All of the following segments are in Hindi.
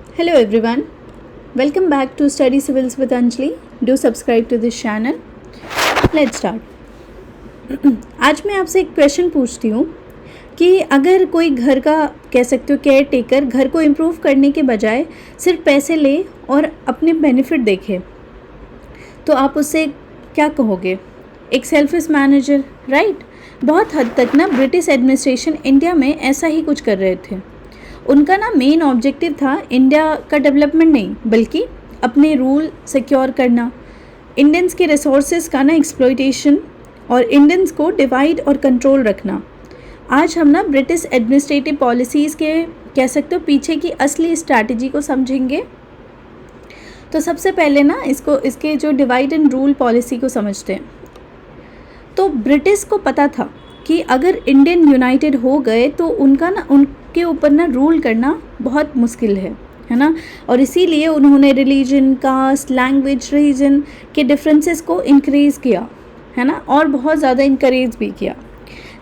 Hello everyone, welcome back to Study Civils with Anjali. Do subscribe to this channel. Let's start. आज मैं आपसे एक क्वेश्चन पूछती हूँ कि अगर कोई घर का कह सकते हो केयर टेकर घर को इम्प्रूव करने के बजाय सिर्फ पैसे ले और अपने बेनिफिट देखे तो आप उससे क्या कहोगे? एक सेल्फिश मैनेजर, राइट? बहुत हद तक ना ब्रिटिश एडमिनिस्ट्रेशन इंडिया में ऐसा ही कुछ कर रहे थे। उनका ना मेन ऑब्जेक्टिव था इंडिया का डेवलपमेंट नहीं, बल्कि अपने रूल सिक्योर करना, इंडियंस के रिसोर्सेज का ना एक्सप्लॉयटेशन और इंडियंस को डिवाइड और कंट्रोल रखना। आज हम ना ब्रिटिश एडमिनिस्ट्रेटिव पॉलिसीज़ के कह सकते हो पीछे की असली स्ट्रैटेजी को समझेंगे। तो सबसे पहले ना इसके जो डिवाइड एंड रूल पॉलिसी को समझते हैं। तो ब्रिटिश को पता था कि अगर इंडियन यूनाइटेड हो गए तो उनके ऊपर ना रूल करना बहुत मुश्किल है ना। और इसीलिए उन्होंने रिलीजन, कास्ट, लैंग्वेज, रीजन के डिफरेंसेस को इंक्रीज़ किया, है ना, और बहुत ज़्यादा इंकरेज भी किया।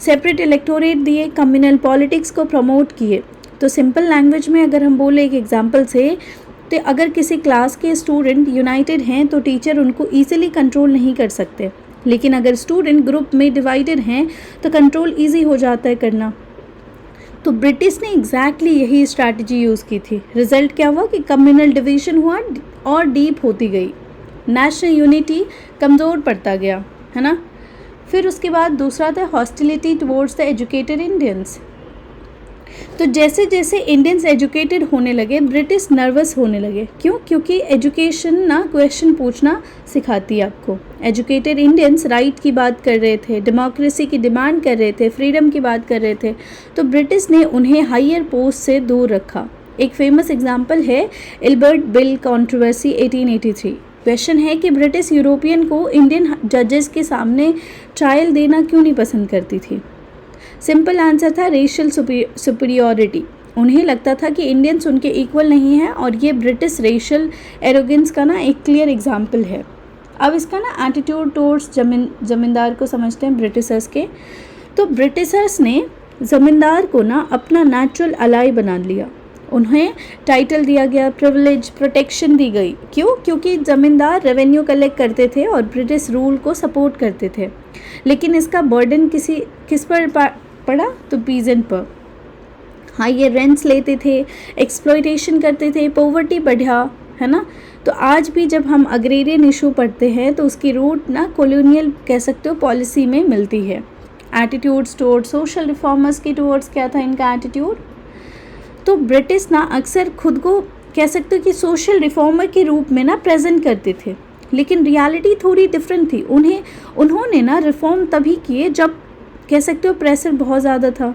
सेपरेट इलेक्टोरेट दिए, कम्युनल पॉलिटिक्स को प्रमोट किए। तो सिंपल लैंग्वेज में अगर हम बोले एक एग्जांपल से, तो अगर किसी क्लास के स्टूडेंट यूनाइटेड हैं तो टीचर उनको ईजिली कंट्रोल नहीं कर सकते, लेकिन अगर स्टूडेंट ग्रुप में डिवाइडेड हैं तो कंट्रोल इजी हो जाता है करना। तो ब्रिटिश ने एग्जैक्टली यही स्ट्रैटेजी यूज़ की थी। रिजल्ट क्या हुआ कि कम्युनल डिवीजन हुआ और डीप होती गई, नेशनल यूनिटी कमज़ोर पड़ता गया, है ना। फिर उसके बाद दूसरा था hostility towards the educated Indians. तो जैसे जैसे इंडियंस एजुकेटेड होने लगे, ब्रिटिश नर्वस होने लगे। क्यों? क्योंकि एजुकेशन ना क्वेश्चन पूछना सिखाती है आपको। एजुकेटेड इंडियंस राइट की बात कर रहे थे, डेमोक्रेसी की डिमांड कर रहे थे, फ्रीडम की बात कर रहे थे। तो ब्रिटिश ने उन्हें हायर पोस्ट से दूर रखा। एक फेमस एग्जाम्पल है इल्बर्ट बिल कंट्रोवर्सी 1883। क्वेश्चन है कि ब्रिटिश यूरोपियन को इंडियन जजेस के सामने ट्रायल देना क्यों नहीं पसंद करती थी? सिंपल आंसर था रेशियल सुपीरियॉरिटी। उन्हें लगता था कि इंडियंस उनके इक्वल नहीं हैं, और ये ब्रिटिश रेशियल एरोगेंस का ना एक क्लियर एग्जाम्पल है। अब इसका ना एटीट्यूड टुवर्ड्स ज़मींदार को समझते हैं ब्रिटिशर्स के। तो ब्रिटिशर्स ने ज़मींदार को ना अपना नेचुरल अलाई बना लिया। उन्हें टाइटल दिया गया, प्रिविलेज, प्रोटेक्शन दी गई। क्यों? क्योंकि ज़मींदार रेवेन्यू कलेक्ट करते थे और ब्रिटिश रूल को सपोर्ट करते थे। लेकिन इसका बर्डन किस पर पड़ा? तो पीजेंट पर। हायर रेंट्स लेते थे, एक्सप्लॉयटेशन करते थे, पॉवर्टी बढ़ा, है ना। तो आज भी जब हम अग्रेरियन इशू पढ़ते हैं तो उसकी रूट ना कॉलोनियल कह सकते हो पॉलिसी में मिलती है। एटीट्यूड्स टुवर्ड्स सोशल रिफॉर्मर्स के टुवर्ड्स क्या था इनका एटीट्यूड? तो ब्रिटिश ना अक्सर खुद को कह सकते हो कि सोशल रिफॉर्मर के रूप में ना प्रेजेंट करते थे, लेकिन रियलिटी थोड़ी डिफरेंट थी। उन्होंने ना रिफॉर्म तभी किए जब कह सकते हो प्रेशर बहुत ज़्यादा था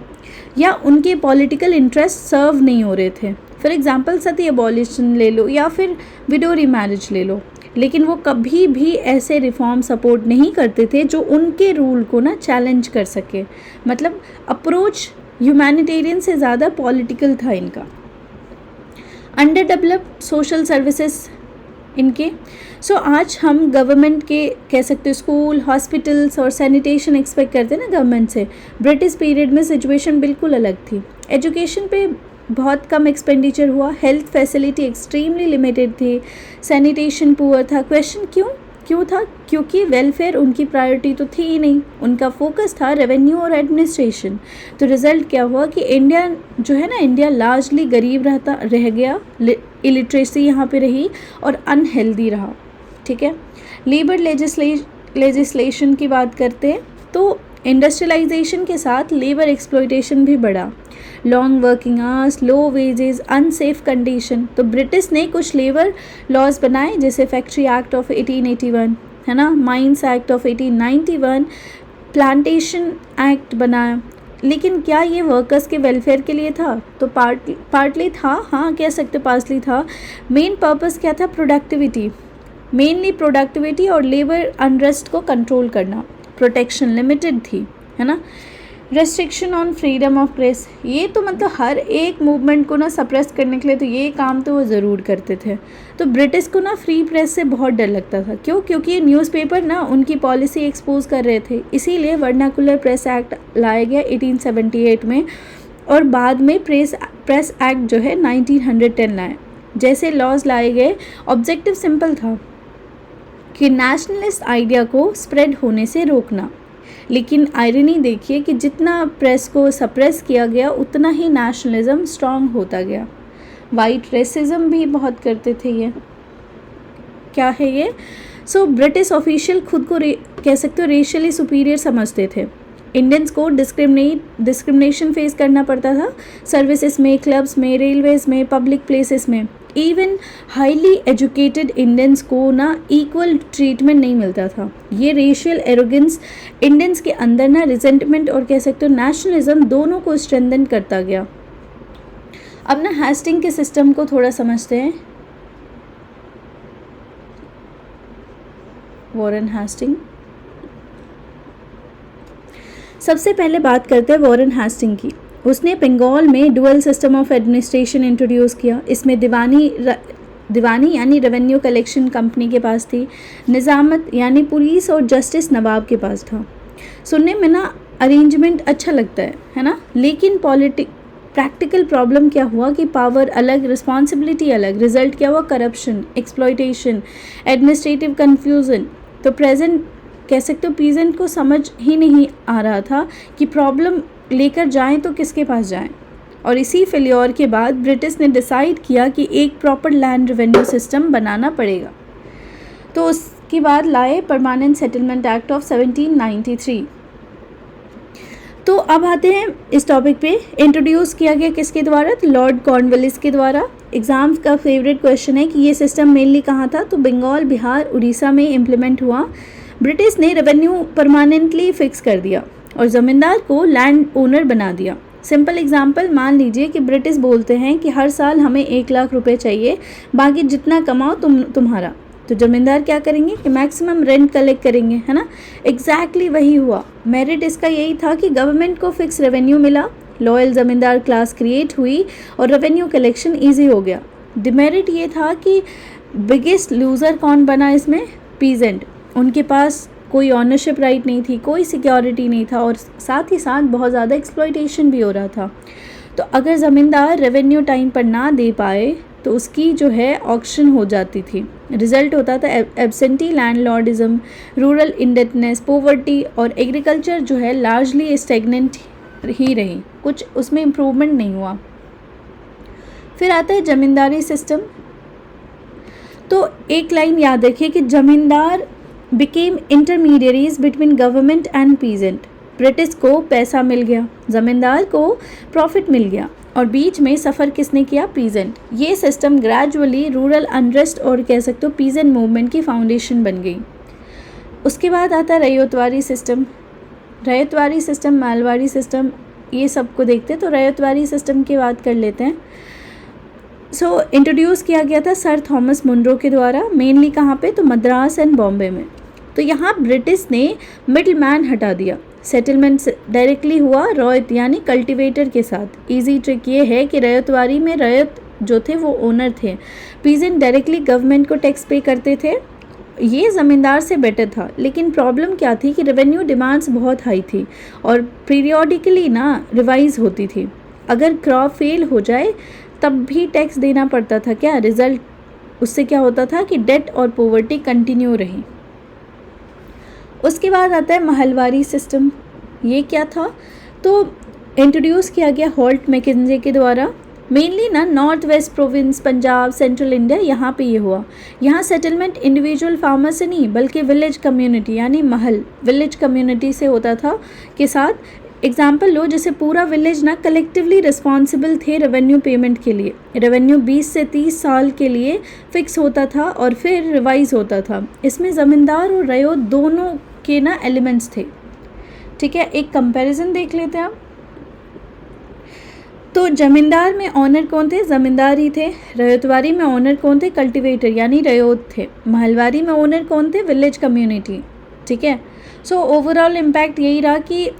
या उनके पॉलिटिकल इंटरेस्ट सर्व नहीं हो रहे थे। फॉर एग्जांपल सती एबॉलिशन ले लो या फिर विडो रीमैरिज ले लो। लेकिन वो कभी भी ऐसे रिफॉर्म सपोर्ट नहीं करते थे जो उनके रूल को ना चैलेंज कर सके। मतलब अप्रोच ह्यूमैनिटेरियन से ज़्यादा पॉलिटिकल था इनका। अंडर डेवलप्ड सोशल सर्विसेज इनके। सो आज हम गवर्नमेंट के कह सकते हो स्कूल, हॉस्पिटल्स और सैनिटेशन एक्सपेक्ट करते हैं ना गवर्नमेंट से। ब्रिटिश पीरियड में सिचुएशन बिल्कुल अलग थी। एजुकेशन पे बहुत कम एक्सपेंडिचर हुआ, हेल्थ फैसिलिटी एक्सट्रीमली लिमिटेड थी, सैनिटेशन पुअर था। क्वेश्चन क्यों था? क्योंकि वेलफेयर उनकी प्रायोरिटी तो थी ही नहीं, उनका फोकस था रेवेन्यू और एडमिनिस्ट्रेशन। तो रिज़ल्ट क्या हुआ कि इंडिया जो है ना, इंडिया लार्जली गरीब रह गया, इलिटरेसी यहाँ पे रही और अनहेल्दी रहा। ठीक है। लेबर लेजिस्लेशन की बात करते हैं तो इंडस्ट्रियलाइजेशन के साथ लेबर एक्सप्लॉयटेशन भी बढ़ा। Long working hours, low wages, unsafe condition. तो ब्रिटिश ने कुछ लेबर लॉज बनाए, जैसे फैक्ट्री एक्ट ऑफ 1881, है ना, mines act of 1891, plantation act बनाया। लेकिन क्या ये वर्कर्स के वेलफेयर के लिए था? तो पार्टली था, हाँ कह सकते पार्टली था। मेन पर्पस क्या था? प्रोडक्टिविटी, मेनली प्रोडक्टिविटी और लेबर अनरेस्ट को कंट्रोल करना। प्रोटेक्शन लिमिटेड थी, है ना। Restriction on freedom of press, ये तो मतलब हर एक मूवमेंट को ना सप्रेस करने के लिए तो ये काम तो वो ज़रूर करते थे। तो ब्रिटिश को ना फ्री प्रेस से बहुत डर लगता था। क्यों? क्योंकि न्यूज़पेपर ना उनकी पॉलिसी एक्सपोज कर रहे थे। इसीलिए वर्नाकुलर प्रेस एक्ट लाया गया 1878 में, और बाद में प्रेस एक्ट जो है 1910 लाए। जैसे लॉज लाए गए, ऑब्जेक्टिव सिंपल था कि नेशनलिस्ट आइडिया को स्प्रेड होने से रोकना। लेकिन आयरनी देखिए कि जितना प्रेस को सप्रेस किया गया उतना ही नेशनलिज्म स्ट्रांग होता गया। वाइट रेसिज्म भी बहुत करते थे ये। क्या है ये? ब्रिटिश ऑफिशियल खुद को कह सकते हो रेशियली सुपीरियर समझते थे। इंडियंस को डिस्क्रिमिनेशन फेस करना पड़ता था सर्विसेज में, क्लब्स में, रेलवेज में, पब्लिक प्लेसेस में। इवन हाईली एजुकेटेड इंडियंस को ना इक्वल ट्रीटमेंट नहीं मिलता था। ये रेशियल एरोगेंस इंडियंस के अंदर ना रिजेंटमेंट और कह सकते हो नेशनलिज्म दोनों को स्ट्रेंथन करता गया। अब ना हेस्टिंग के सिस्टम को थोड़ा समझते हैं। वॉरेन हेस्टिंग, सबसे पहले बात करते हैं वॉरेन हेस्टिंग की। उसने बंगाल में dual system of administration introduce किया। इसमें दीवानी यानी रेवेन्यू कलेक्शन कंपनी के पास थी, निज़ामत यानी पुलिस और जस्टिस नवाब के पास था। सुनने में ना अरेंजमेंट अच्छा लगता है ना, लेकिन प्रैक्टिकल प्रॉब्लम क्या हुआ कि पावर अलग, रिस्पॉन्सिबिलिटी अलग। रिजल्ट क्या हुआ? Corruption, exploitation, administrative confusion. तो प्रेजेंट कह सकते हो पीजेंट को समझ ही नहीं आ रहा था कि प्रॉब्लम लेकर जाएं तो किसके पास जाएं। और इसी फेल्योर के बाद ब्रिटिश ने डिसाइड किया कि एक प्रॉपर लैंड रेवेन्यू सिस्टम बनाना पड़ेगा। तो उसके बाद लाए परमानेंट सेटलमेंट एक्ट ऑफ 1793। तो अब आते हैं इस टॉपिक पे। इंट्रोड्यूस किया गया किसके द्वारा? तो लॉर्ड कॉर्नवालिस के द्वारा। एग्जाम्स का फेवरेट क्वेश्चन है कि ये सिस्टम मेनली कहाँ था? तो बंगाल, बिहार, उड़ीसा में इम्प्लीमेंट हुआ। ब्रिटिश ने रेवेन्यू परमानेंटली फिक्स कर दिया और ज़मींदार को लैंड ओनर बना दिया। सिंपल एग्जांपल मान लीजिए कि ब्रिटिश बोलते हैं कि हर साल हमें 1 लाख रुपए चाहिए, बाकी जितना कमाओ तुम्हारा। तो ज़मींदार क्या करेंगे कि मैक्सिमम रेंट कलेक्ट करेंगे, है ना। एग्जैक्टली वही हुआ। मेरिट इसका यही था कि गवर्नमेंट को फिक्स रेवेन्यू मिला, लॉयल ज़मींदार क्लास क्रिएट हुई और रेवेन्यू कलेक्शन ईजी हो गया। डिमेरिट ये था कि बिगेस्ट लूज़र कौन बना इसमें? पीजेंट। उनके पास कोई ऑनरशिप राइट नहीं थी, कोई सिक्योरिटी नहीं था और साथ ही साथ बहुत ज़्यादा एक्सप्लॉयटेशन भी हो रहा था। तो अगर ज़मींदार रेवेन्यू टाइम पर ना दे पाए तो उसकी जो है ऑक्शन हो जाती थी। रिजल्ट होता था absentee landlordism, rural indebtedness, poverty और एग्रीकल्चर जो है लार्जली स्टेगनेंट ही रही, कुछ उसमें इम्प्रूवमेंट नहीं हुआ। फिर आता है ज़मींदारी सिस्टम। तो एक लाइन याद रखिए कि ज़मींदार became intermediaries between government and peasant। British को पैसा मिल गया, ज़मींदार को प्रॉफिट मिल गया और बीच में सफ़र किसने किया? पीजेंट। ये सिस्टम ग्रेजुअली रूरल अनरेस्ट और कह सकते हो पीजेंट मूवमेंट की फाउंडेशन बन गई। उसके बाद आता है ryotwari system. Ryotwari system, Malwadi system, ये सबको देखते हैं। तो रैयतवारी सिस्टम की बात कर लेते हैं। इंट्रोड्यूस किया गया था सर थॉमस मुनरो के द्वारा। मेनली कहाँ पे? तो मद्रास एंड बॉम्बे में। तो यहाँ ब्रिटिश ने मिडल मैन हटा दिया। सेटलमेंट डायरेक्टली हुआ रॉयत यानी कल्टीवेटर के साथ। इजी ट्रिक ये है कि रैयतवारी में रैयत जो थे वो ओनर थे, पीजेंट डायरेक्टली गवर्नमेंट को टैक्स पे करते थे। ये ज़मींदार से बेटर था, लेकिन प्रॉब्लम क्या थी कि रेवेन्यू डिमांड्स बहुत हाई थी और पीरियोडिकली ना रिवाइज होती थी। अगर क्रॉप फेल हो जाए तब भी टैक्स देना पड़ता था। क्या रिजल्ट? उससे क्या होता था कि डेट और पॉवर्टी कंटिन्यू रही। उसके बाद आता है महलवारी सिस्टम। ये क्या था? तो इंट्रोड्यूस किया गया हॉल्ट मैकेंजी के द्वारा। मेनली ना north west province, Punjab, central India, यहाँ पे ये हुआ। यहाँ सेटलमेंट इंडिविजुअल फार्मर से नहीं बल्कि विलेज कम्युनिटी यानी महल, विलेज कम्युनिटी से होता था के साथ। एग्जाम्पल लो, जैसे पूरा विलेज ना कलेक्टिवली रिस्पॉन्सिबल थे रेवेन्यू पेमेंट के लिए। रेवेन्यू 20 से 30 साल के लिए फिक्स होता था और फिर रिवाइज होता था। इसमें ज़मींदार और रैयत दोनों के ना एलिमेंट्स थे। ठीक है, एक कंपैरिजन देख लेते हैं आप। तो ज़मींदार में ऑनर कौन थे? ज़मींदार ही थे। रैयतवारी में ऑनर कौन थे? कल्टीवेटर यानी रैयत थे। महलवारी में ऑनर कौन थे? Village community. ठीक है। ओवरऑल इम्पैक्ट यही रहा कि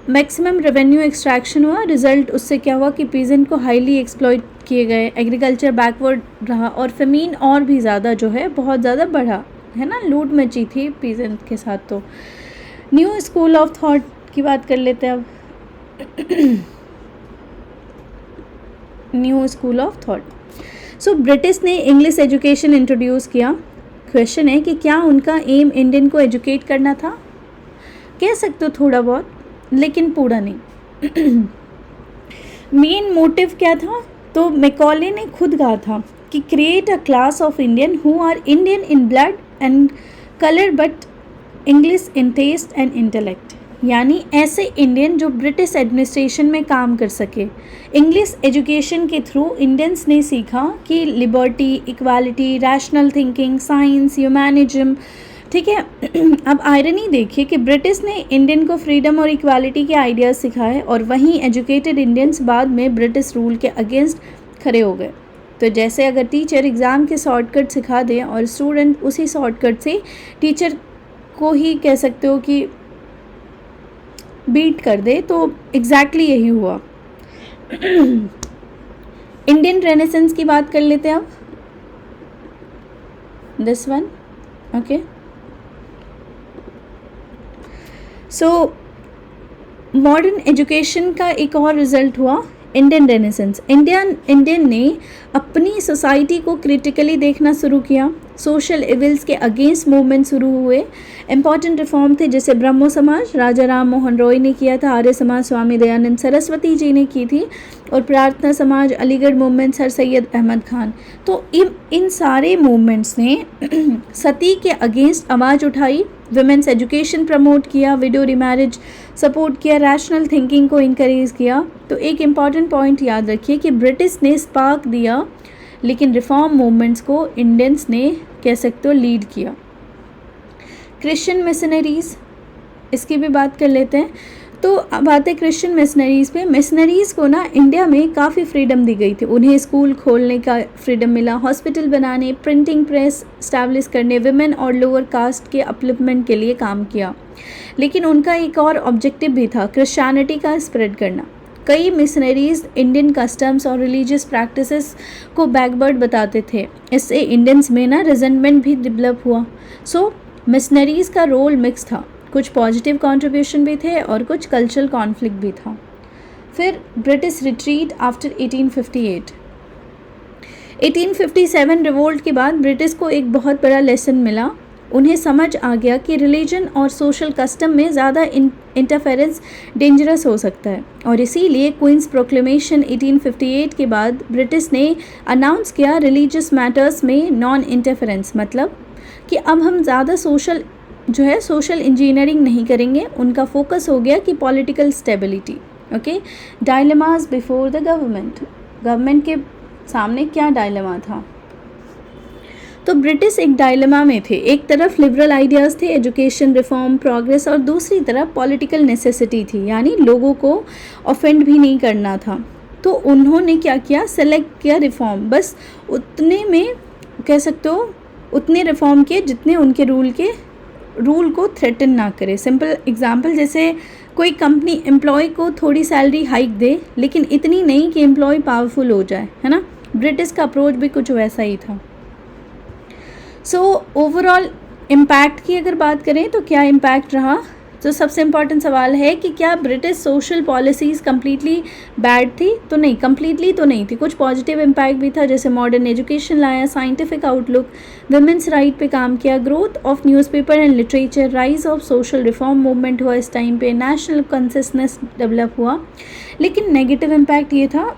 मैक्सिमम रेवेन्यू एक्सट्रैक्शन हुआ। रिजल्ट उससे क्या हुआ कि पीजेंट को हाईली एक्सप्लॉइट किए गए, एग्रीकल्चर बैकवर्ड रहा और फेमीन और भी ज़्यादा जो है बहुत ज़्यादा बढ़ा, है ना। लूट मची थी पीजेंट के साथ। तो न्यू स्कूल ऑफ थॉट की बात कर लेते हैं अब। New school of thought. So British ने इंग्लिश एजुकेशन इंट्रोड्यूस किया। क्वेश्चन है कि क्या उनका एम इंडियन को एजुकेट करना था? कह सकते हो थोड़ा बहुत, लेकिन पूरा नहीं। मेन मोटिव क्या था? तो मैकॉले ने खुद कहा था कि create a class of Indian who are Indian in blood and colour but English in taste and intellect, यानी ऐसे इंडियन जो ब्रिटिश एडमिनिस्ट्रेशन में काम कर सके। इंग्लिश एजुकेशन के थ्रू इंडियंस ने सीखा कि liberty, equality, rational thinking, science, humanism, ठीक है। अब आयरनी देखिए कि ब्रिटिश ने इंडियन को फ्रीडम और इक्वालिटी के आइडियाज़ सिखाए और वहीं एजुकेटेड इंडियंस बाद में ब्रिटिश रूल के अगेंस्ट खड़े हो गए। तो जैसे अगर टीचर एग्ज़ाम के शॉर्टकट सिखा दें और स्टूडेंट उसी शॉर्टकट से टीचर को ही कह सकते हो कि बीट कर दे, तो एग्जैक्टली यही हुआ। इंडियन रेनेसेंस की बात कर लेते हैं अब, this one, okay. So modern education का एक और रिजल्ट हुआ इंडियन रेनेसेंस। इंडियन ने अपनी सोसाइटी को क्रिटिकली देखना शुरू किया। सोशल इविल्स के अगेंस्ट मूवमेंट शुरू हुए। इम्पॉर्टेंट रिफॉर्म थे जैसे ब्रह्मो समाज राजा राम मोहन रॉय ने किया था, आर्य समाज स्वामी दयानंद सरस्वती जी ने की थी, और प्रार्थना समाज, अलीगढ़ मूवमेंट सर सैयद अहमद खान। तो इन सारे मूवमेंट्स ने सती के अगेंस्ट आवाज़ उठाई, वुमेन्स एजुकेशन प्रमोट किया, विडो रिमैरिज सपोर्ट किया, रैशनल थिंकिंग को इनकरेज किया। तो एक इम्पॉर्टेंट पॉइंट याद रखिए कि ब्रिटिश ने स्पार्क दिया, लेकिन रिफॉर्म मूवमेंट्स को इंडियंस ने कह सकते हो लीड किया। क्रिश्चियन मिशनरीज़, इसकी भी बात कर लेते हैं। तो अब आते हैं क्रिश्चियन मिशनरीज़ पे। मिशनरीज़ को ना इंडिया में काफ़ी फ्रीडम दी गई थी। उन्हें स्कूल खोलने का फ्रीडम मिला, हॉस्पिटल बनाने, प्रिंटिंग प्रेस स्टैब्लिश करने, विमेन और लोअर कास्ट के अपलिफ्टमेंट के लिए काम किया। लेकिन उनका एक और ऑब्जेक्टिव भी था, क्रिश्चियनिटी का स्प्रेड करना। कई मिशनरीज़ इंडियन कस्टम्स और रिलीजियस प्रैक्टिसेस को बैकवर्ड बताते थे। इससे इंडियंस में ना रिजेंटमेंट भी डेवलप हुआ। सो मिशनरीज़ का रोल मिक्स था, कुछ पॉजिटिव कंट्रीब्यूशन भी थे और कुछ कल्चरल कॉन्फ्लिक्ट भी था। फिर ब्रिटिश रिट्रीट आफ्टर 1858। 1857 रिवोल्ट के बाद ब्रिटिश को एक बहुत बड़ा लेसन मिला। उन्हें समझ आ गया कि रिलीजन और सोशल कस्टम में ज़्यादा इंटरफेरेंस डेंजरस हो सकता है, और इसीलिए क्वींस प्रोक्लेमेशन 1858 के बाद ब्रिटिश ने अनाउंस किया रिलीजियस मैटर्स में नॉन इंटरफेरेंस, मतलब कि अब हम ज़्यादा सोशल इंजीनियरिंग नहीं करेंगे। उनका फोकस हो गया कि political stability. Okay, dilemmas before the government के सामने क्या डायलेमा था? तो ब्रिटिश एक डायलेमा में थे। एक तरफ लिबरल आइडियाज़ थे, एजुकेशन, रिफॉर्म, प्रोग्रेस, और दूसरी तरफ पॉलिटिकल नेसेसिटी थी, यानी लोगों को ऑफेंड भी नहीं करना था। तो उन्होंने क्या किया? सेलेक्ट किया रिफॉर्म। बस उतने में कह सकते हो उतने रिफॉर्म किए जितने उनके रूल को थ्रेटन ना करे। सिंपल एग्जांपल, जैसे कोई कंपनी एम्प्लॉय को थोड़ी सैलरी हाइक दे, लेकिन इतनी नहीं कि एम्प्लॉय पावरफुल हो जाए, है ना। ब्रिटिश का अप्रोच भी कुछ वैसा ही था। सो ओवरऑल इम्पैक्ट की अगर बात करें तो क्या इम्पैक्ट रहा? तो सबसे इम्पॉर्टेंट सवाल है कि क्या British social policies completely bad थी? तो नहीं, कम्प्लीटली तो नहीं थी। कुछ पॉजिटिव इम्पैक्ट भी था, जैसे मॉडर्न एजुकेशन लाया, साइंटिफिक आउटलुक, वुमेन्स राइट पे काम किया, growth of newspaper and literature, rise of social reform movement हुआ इस टाइम पे, नेशनल कॉन्शियसनेस डेवलप हुआ। लेकिन नेगेटिव इम्पैक्ट ये था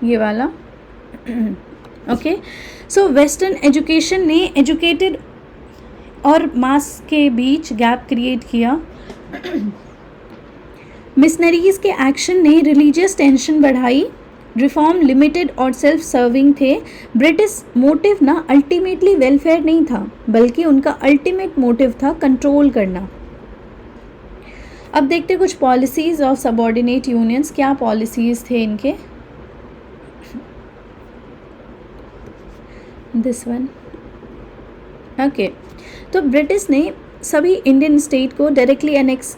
ये वाला, ओके। सो वेस्टर्न एजुकेशन ने एजुकेटेड और मास के बीच गैप क्रिएट किया। मिशनरीज़ के एक्शन ने रिलीजियस टेंशन बढ़ाई, रिफॉर्म लिमिटेड और सेल्फ सर्विंग थे। ब्रिटिश मोटिव ना अल्टीमेटली वेलफेयर नहीं था, बल्कि उनका अल्टीमेट मोटिव था कंट्रोल करना। अब देखते कुछ पॉलिसीज़ ऑफ सबऑर्डिनेट यूनियंस। क्या पॉलिसीज़ थे इनके? This one, okay. तो ब्रिटिश ने सभी इंडियन स्टेट को डायरेक्टली एनेक्स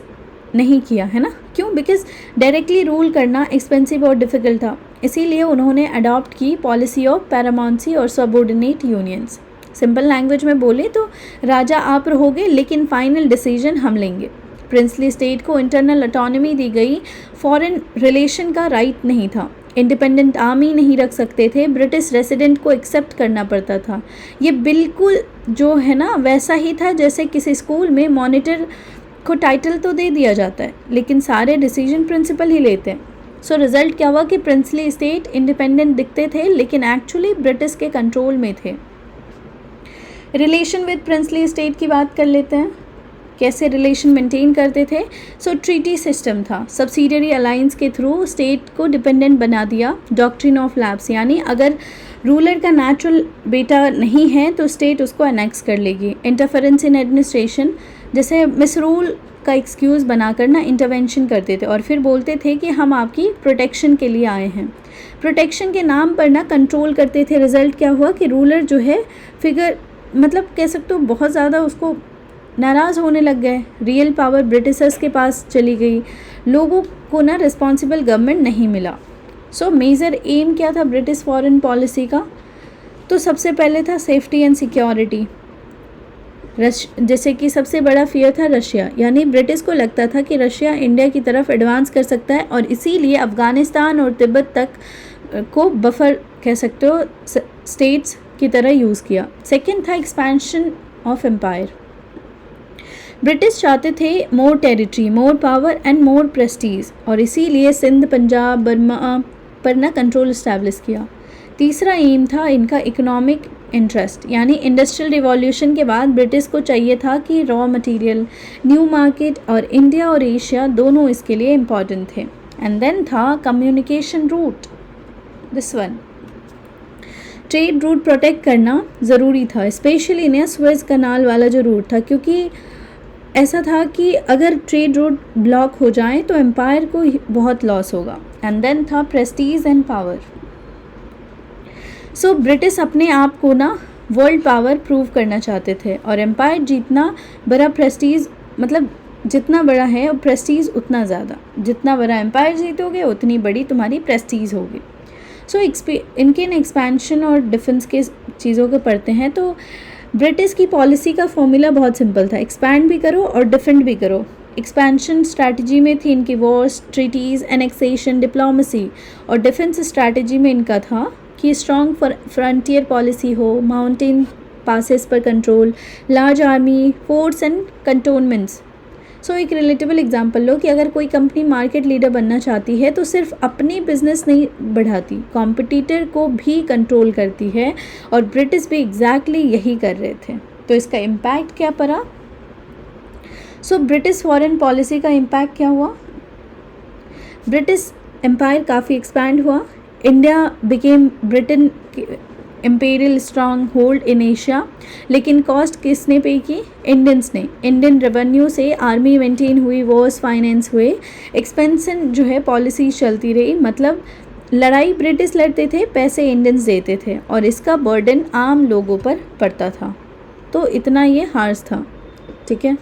नहीं किया, है ना। क्यों? बिकॉज डायरेक्टली रूल करना एक्सपेंसिव और डिफ़िकल्ट था। इसीलिए उन्होंने अडॉप्ट की पॉलिसी ऑफ पैरामाउंसी और सबऑर्डिनेट यूनियंस। सिंपल लैंग्वेज में बोले तो राजा आप रहोगे, लेकिन फाइनल डिसीजन हम लेंगे। प्रिंसली स्टेट को इंटरनल ऑटोनॉमी दी गई, फॉरेन रिलेशन का राइट नहीं था। इंडिपेंडेंट आर्मी नहीं रख सकते थे, ब्रिटिश रेसिडेंट को एक्सेप्ट करना पड़ता था। ये बिल्कुल जो है ना वैसा ही था जैसे किसी स्कूल में मॉनिटर को टाइटल तो दे दिया जाता है लेकिन सारे डिसीजन प्रिंसिपल ही लेते हैं। सो रिज़ल्ट क्या हुआ कि प्रिंसली स्टेट इंडिपेंडेंट दिखते थे लेकिन एक्चुअली ब्रिटिश के कंट्रोल में थे। रिलेशन विद प्रिंसली स्टेट की बात कर लेते हैं, कैसे रिलेशन मेंटेन करते थे। सो ट्रीटी सिस्टम था, सब्सिडियरी अलायंस के थ्रू स्टेट को डिपेंडेंट बना दिया। डॉक्ट्रिन ऑफ लैप्स यानी अगर रूलर का नेचुरल बेटा नहीं है तो स्टेट उसको एनेक्स कर लेगी। इंटरफेरेंस इन एडमिनिस्ट्रेशन, जैसे मिसरूल का एक्सक्यूज़ बनाकर ना इंटरवेंशन करते थे और फिर बोलते थे कि हम आपकी प्रोटेक्शन के लिए आए हैं। प्रोटेक्शन के नाम पर ना कंट्रोल करते थे। रिज़ल्ट क्या हुआ कि रूलर जो है फिगर मतलब कह सकते हो बहुत ज़्यादा उसको नाराज़ होने लग गए। रियल पावर ब्रिटिशर्स के पास चली गई, लोगों को ना रिस्पॉन्सिबल गवर्नमेंट नहीं मिला। सो मेजर एम क्या था ब्रिटिश फॉरेन पॉलिसी का, तो सबसे पहले था सेफ्टी एंड सिक्योरिटी। जैसे कि सबसे बड़ा फियर था रशिया, यानी ब्रिटिश को लगता था कि रशिया इंडिया की तरफ एडवांस कर सकता है और इसीलिए अफ़गानिस्तान और तिब्बत तक को बफर कह सकते हो स्टेट्स की तरह यूज़ किया। सेकंड था एक्सपेंशन ऑफ एम्पायर। ब्रिटिश चाहते थे more territory, more power and more prestige और इसीलिए सिंध, पंजाब, बर्मा पर ना कंट्रोल इस्टेब्लिश किया। तीसरा एम था इनका इकोनॉमिक इंटरेस्ट, यानी इंडस्ट्रियल रिवॉल्यूशन के बाद ब्रिटिश को चाहिए था कि रॉ मटेरियल, न्यू मार्केट और इंडिया और एशिया दोनों इसके लिए इम्पॉर्टेंट थे। एंड देन था communication route, this one. Trade route protect करना ज़रूरी था, स्पेशली ने सुएज कनाल वाला जो रूट था, क्योंकि ऐसा था कि अगर ट्रेड रूट ब्लॉक हो जाए तो एम्पायर को बहुत लॉस होगा। एंड देन था Prestige and power. So British अपने आप को ना वर्ल्ड पावर प्रूव करना चाहते थे और एम्पायर जितना बड़ा प्रेस्टीज, मतलब जितना बड़ा है और प्रेस्टीज उतना ज़्यादा, जितना बड़ा एम्पायर जीतोगे उतनी बड़ी तुम्हारी प्रेस्टीज होगी। सो इनके एक्सपेंशन और डिफेंस के चीज़ों को पढ़ते हैं तो ब्रिटिश की पॉलिसी का फॉर्मूला बहुत सिंपल था, एक्सपैंड भी करो और डिफेंड भी करो। एक्सपेंशन स्ट्रैटेजी में थी इनकी वॉर्स, ट्रीटीज़, एनेक्सेशन, डिप्लोमेसी, और डिफेंस स्ट्रैटेजी में इनका था कि स्ट्रॉन्ग फ्रंटियर पॉलिसी हो, माउंटेन पासेस पर control, large army force and cantonments. So एक रिलेटेबल एग्जांपल लो कि अगर कोई कंपनी मार्केट लीडर बनना चाहती है तो सिर्फ अपनी बिजनेस नहीं बढ़ाती, कॉम्पिटिटर को भी कंट्रोल करती है और ब्रिटिश भी एग्जैक्टली यही कर रहे थे। तो इसका इम्पैक्ट क्या पड़ा? सो ब्रिटिश फॉरेन पॉलिसी का इम्पैक्ट क्या हुआ? ब्रिटिश एम्पायर काफ़ी एक्सपैंड हुआ। India became Britain imperial strong hold in Asia, लेकिन कॉस्ट किसने पे की? इंडियंस ने। इंडियन रेवेन्यू से आर्मी मेंटेन हुई, वॉर्स फाइनेंस हुए, एक्सपेंशन जो है पॉलिसी चलती रही। मतलब लड़ाई ब्रिटिश लड़ते थे, पैसे इंडियंस देते थे और इसका बर्डन आम लोगों पर पड़ता था। तो इतना ये हार्श था, ठीक है।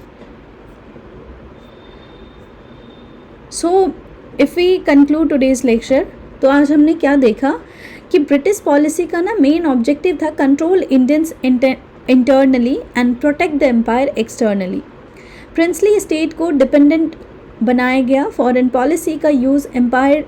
So if we conclude today's lecture, तो आज हमने क्या देखा कि ब्रिटिश पॉलिसी का ना मेन ऑब्जेक्टिव था control Indians internally and protect the empire externally. Princely state को डिपेंडेंट बनाया गया। फॉरेन पॉलिसी का यूज़ एम्पायर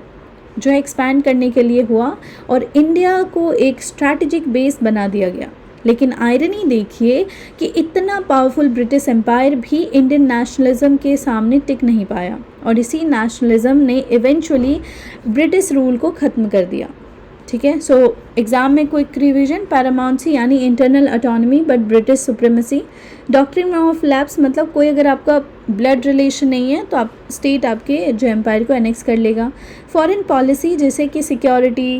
जो है एक्सपैंड करने के लिए हुआ और इंडिया को एक स्ट्रैटेजिक बेस बना दिया गया। लेकिन आयरनी देखिए कि इतना पावरफुल ब्रिटिश एम्पायर भी इंडियन नेशनलिज्म के सामने टिक नहीं पाया और इसी नेशनलिज्म ने इवेंचुअली ब्रिटिश रूल को ख़त्म कर दिया, ठीक है। सो एग्ज़ाम में क्विक रिवीजन, पैरामाउंसी यानी internal autonomy but British supremacy. Doctrine of lapse मतलब कोई अगर आपका ब्लड रिलेशन नहीं है तो आप स्टेट आपके जो एम्पायर को एनेक्स कर लेगा। फॉरेन पॉलिसी जैसे कि security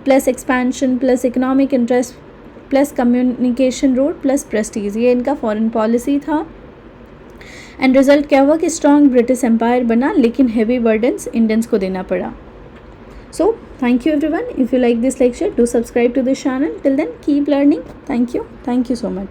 plus expansion plus economic interest plus communication route plus prestige, ये इनका फॉरेन पॉलिसी था। एंड रिजल्ट क्या हुआ कि स्ट्रॉन्ग ब्रिटिश एम्पायर बना, लेकिन हेवी बर्डन्स इंडियंस को देना पड़ा। So thank you everyone. If you like this lecture, do subscribe to this channel. Till then, keep learning. Thank you so much.